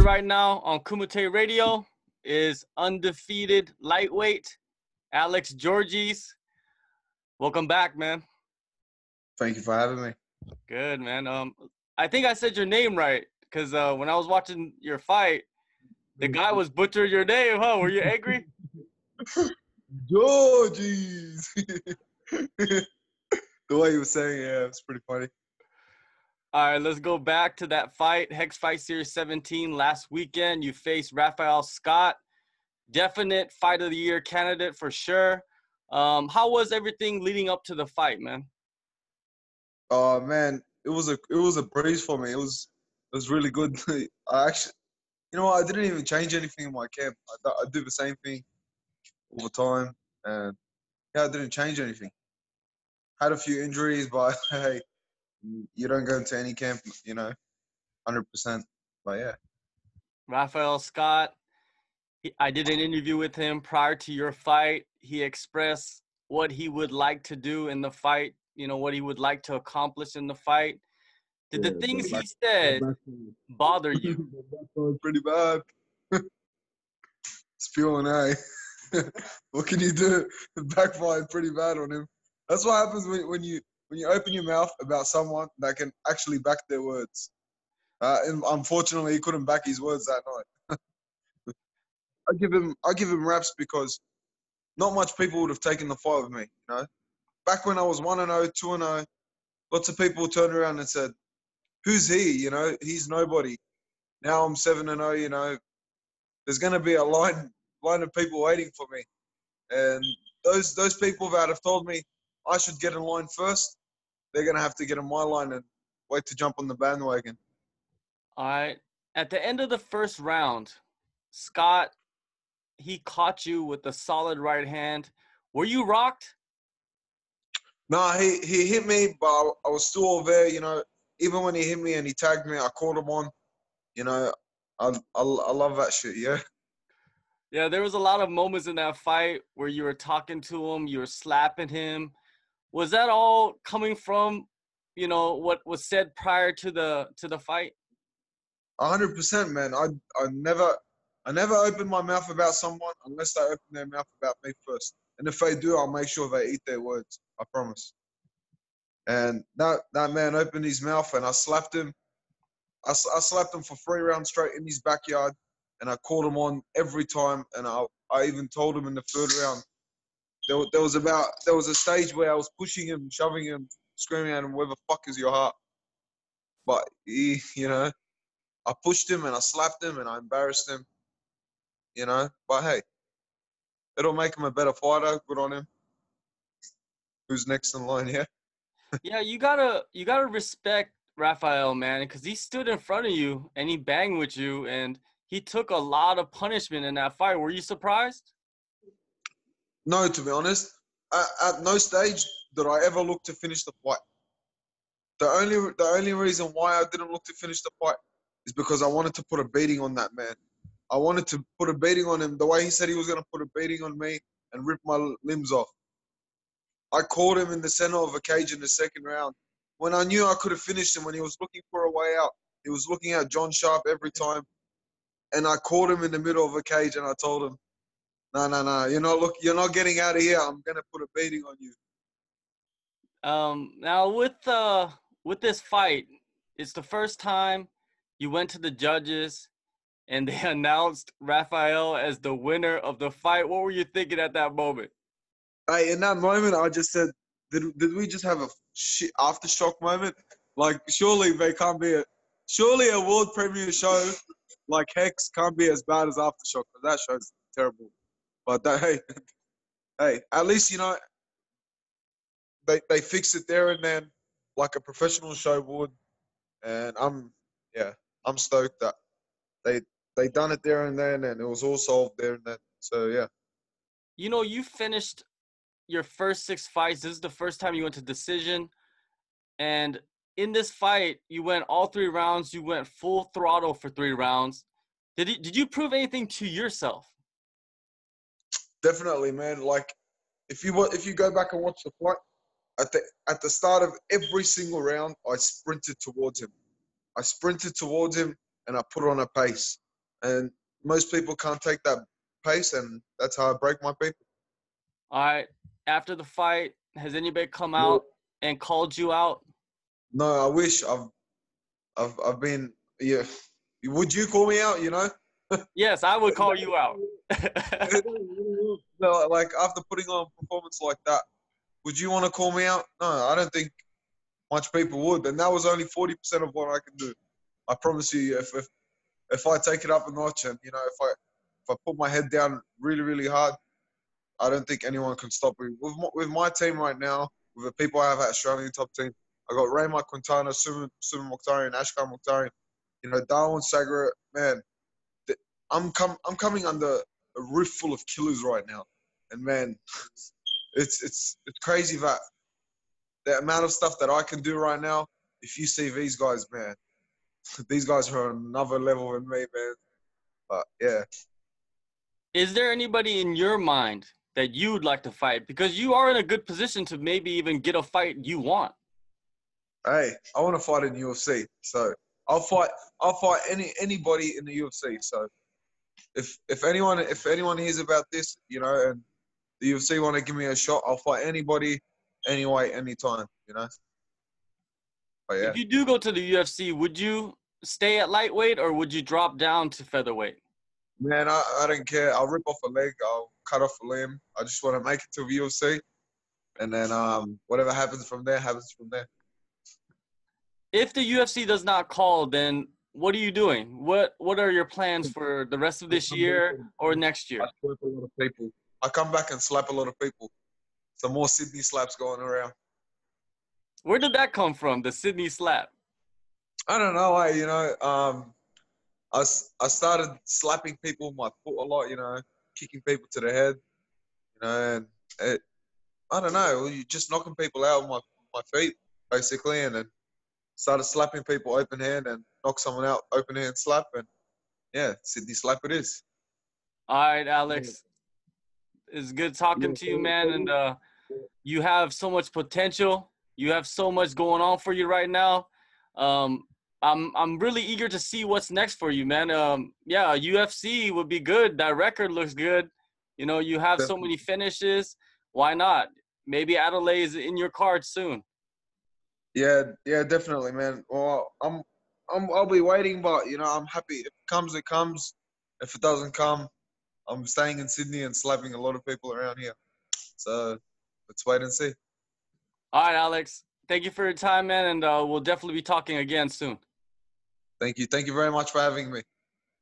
right now on Kumite Radio is undefeated lightweight Alex Gorgees. Welcome back, man. Thank you for having me. Good, man. I think I said your name right because when I was watching your fight, the guy was butchering your name, huh? Were you angry? Gorgees. The way you were saying, yeah, it's pretty funny. All right, let's go back to that fight. Hex Fight Series 17 last weekend. You faced Rafael Scott. Definite Fight of the Year candidate for sure. How was everything leading up to the fight, man? Oh man, it was a breeze for me. It was really good. I actually, you know what? I didn't even change anything in my camp. I do the same thing all the time, and yeah, I didn't change anything. Had a few injuries, but hey, you don't go into any camp, 100%. But yeah. Rafael Scott, I did an interview with him prior to your fight. He expressed what he would like to do in the fight, what he would like to accomplish in the fight. Did the things he said bother you? Pretty bad. Spewing, eh? What can you do? It backfired pretty bad on him. That's what happens when you open your mouth about someone that can actually back their words. And unfortunately, he couldn't back his words that night. I give him raps because not much people would have taken the fight with me. Back when I was 1-0, 2-0, lots of people turned around and said, "Who's he? He's nobody." Now I'm 7-0. There's going to be a line of people waiting for me, and those people that have told me I should get in line first, they're going to have to get in my line and wait to jump on the bandwagon. All right. At the end of the first round, Scott, he caught you with a solid right hand. Were you rocked? No, he hit me, but I was still there. Even when he hit me and he tagged me, I caught him on. I love that shit. Yeah. Yeah, there was a lot of moments in that fight where you were talking to him, you were slapping him. Was that all coming from, what was said prior to the fight? 100%, man. I never open my mouth about someone unless they open their mouth about me first. And if they do, I'll make sure they eat their words. I promise. And that man opened his mouth and I slapped him. I slapped him for 3 rounds straight in his backyard, and I called him on every time. And I even told him in the 3rd round. There was a stage where I was pushing him, shoving him, screaming at him, "Where the fuck is your heart?" But he, I pushed him and I slapped him and I embarrassed him. But hey, it'll make him a better fighter. Good on him. Who's next in line here? Yeah, you gotta respect Rafael, man, because he stood in front of you and he banged with you, and he took a lot of punishment in that fight. Were you surprised? No, to be honest, at no stage did I ever look to finish the fight. The only reason why I didn't look to finish the fight is because I wanted to put a beating on that man. I wanted to put a beating on him the way he said he was going to put a beating on me and rip my limbs off. I caught him in the center of a cage in the 2nd round when I knew I could have finished him. When he was looking for a way out, he was looking at John Sharp every time, and I caught him in the middle of a cage and I told him, "No, you're not getting out of here. I'm gonna put a beating on you." Now with this fight, it's the first time you went to the judges and they announced Rafael as the winner of the fight. What were you thinking at that moment? Hey, in that moment, I just said, "Did we just have a shit aftershock moment? Like, surely a world premiere show like Hex can't be as bad as Aftershock, because that show's terrible." But hey, at least they fixed it there and then, like a professional show would, and I'm stoked that they done it there and then, and it was all solved there and then. So yeah. You finished your first 6 fights. This is the first time you went to decision, and in this fight, you went all 3 rounds. You went full throttle for 3 rounds. Did you prove anything to yourself? Definitely, man. Like, if you go back and watch the fight, at the start of every single round, I sprinted towards him. And I put on a pace. And most people can't take that pace, and that's how I break my people. All right. After the fight, has anybody come Yeah. out and called you out? No, I wish I've been. Yeah, would you call me out? You know. Yes, I would call you out. No, like after putting on a performance like that, would you want to call me out? No, I don't think much people would. And that was only 40% of what I can do. I promise you, if I take it up a notch and if I put my head down really really hard, I don't think anyone can stop me. With my team right now, with the people I have at Australian Top Team, I got Raymar Quintana, Suman Mokhtarian, Ashkan Mokhtarian, Darwin Sagra. Man, I'm coming under a roof full of killers right now, and man, it's crazy that the amount of stuff that I can do right now. If you see these guys, man, these guys are on another level than me, man. But yeah. Is there anybody in your mind that you'd like to fight? Because you are in a good position to maybe even get a fight you want. Hey, I want to fight in UFC, so I'll fight anybody in the UFC. So if anyone hears about this, and the UFC want to give me a shot, I'll fight anybody, anyway, anytime. But yeah, If you do go to the UFC, would you stay at lightweight or would you drop down to featherweight? man, I don't care. I'll rip off a leg, I'll cut off a limb. I just want to make it to the UFC, and then whatever happens from there happens from there. If the UFC does not call, then what are you doing? What are your plans for the rest of this year or next I year? slap a lot of people. I come back and slap a lot of people. Some more Sydney slaps going around. Where did that come from, the Sydney slap? I don't know. I started slapping people with my foot a lot. Kicking people to the head. And I don't know. You just knocking people out with my feet basically, and then started slapping people open hand and knock someone out open hand slap, and yeah, Sydney slap it is. All right, Alex. It's good talking to you, man. And you have so much potential. You have so much going on for you right now. I'm really eager to see what's next for you, man. Yeah, UFC would be good. That record looks good. You have so many finishes. Why not? Maybe Adelaide is in your cards soon. Yeah, definitely, man. Well, I'll be waiting, but I'm happy. If it comes, it comes. If it doesn't come, I'm staying in Sydney and slapping a lot of people around here. So let's wait and see. All right, Alex. Thank you for your time, man, and we'll definitely be talking again soon. Thank you very much for having me.